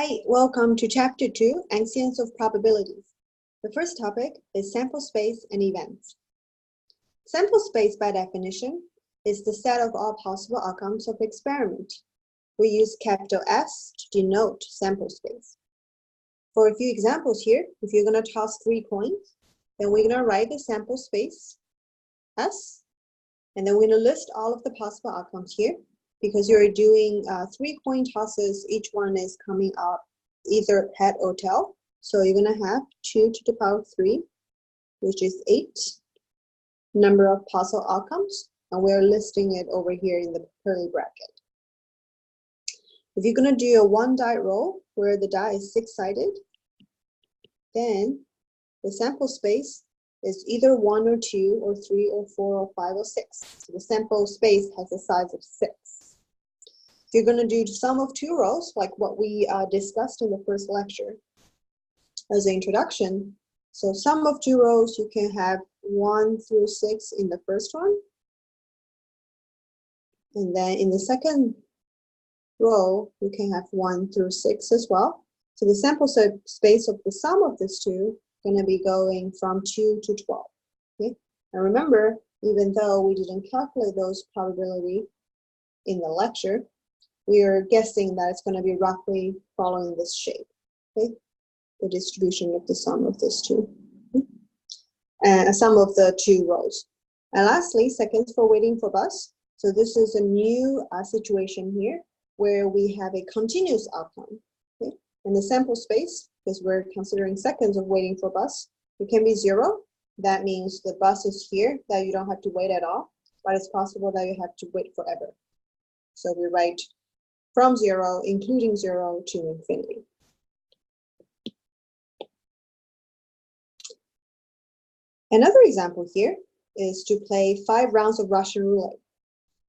Hi, welcome to Chapter 2, Ancients of Probabilities. The first topic is sample space and events. Sample space, by definition, is the set of all possible outcomes of experiment. We use capital S to denote sample space. For a few examples here, if you're going to toss 3 coins, then we're going to write the sample space S, and then we're going to list all of the possible outcomes here. Because you're doing 3 coin tosses, each one is coming up either head or tail. So you're going to have 2 to the power 3, which is 8 number of possible outcomes. And we're listing it over here in the curly bracket. If you're going to do a 1 die roll where the die is 6-sided, then the sample space is either 1 or 2 or 3 or 4 or 5 or 6. So the sample space has a size of 6. If you're going to do sum of 2 rows, like what we discussed in the first lecture as an introduction, so sum of 2 rows, you can have 1 through 6 in the first one. And then in the second row, you can have 1 through 6 as well. So the sample space of the sum of these two is going to be going from 2 to 12. Okay? And remember, even though we didn't calculate those probability in the lecture, we are guessing that it's going to be roughly following this shape, okay? The distribution of the sum of these two, and sum of the 2 rows. And lastly, seconds for waiting for bus. So this is a new situation here where we have a continuous outcome, okay? And the sample space, because we're considering seconds of waiting for bus, it can be 0. That means the bus is here, that you don't have to wait at all, but it's possible that you have to wait forever. So we write from 0, including 0 to infinity. Another example here is to play 5 rounds of Russian roulette.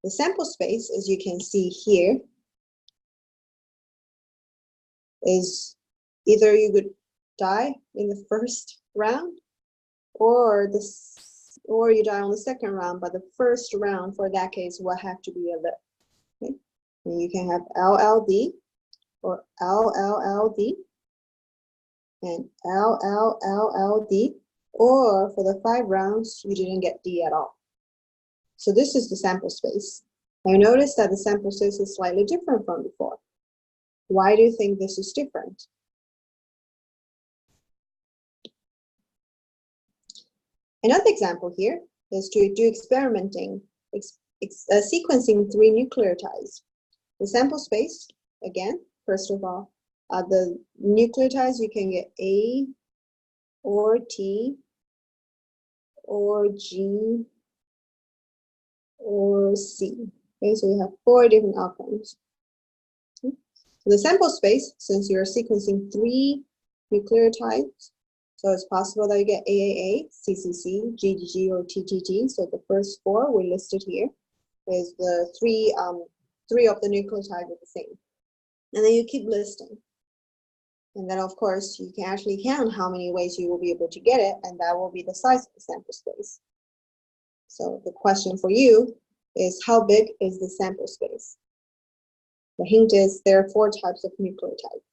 The sample space, as you can see here, is either you would die in the first round or you die on the second round, but the first round for that case will have to be a lip. Okay? And you can have LLD or LLLD and LLLLD, or for the 5 rounds, you didn't get D at all. So this is the sample space. Now notice that the sample space is slightly different from before. Why do you think this is different? Another example here is to do experimenting, sequencing 3 nucleotides. The sample space, again, first of all, the nucleotides, you can get A or T or G or C. Okay, so you have 4 different outcomes. Okay. So the sample space, since you're sequencing 3 nucleotides, so it's possible that you get AAA, CCC, GGG, or TTT. So the first 4 we listed here is the 3 of the nucleotides are the same. And then you keep listing. And then, of course, you can actually count how many ways you will be able to get it, and that will be the size of the sample space. So the question for you is, how big is the sample space? The hint is there are 4 types of nucleotides.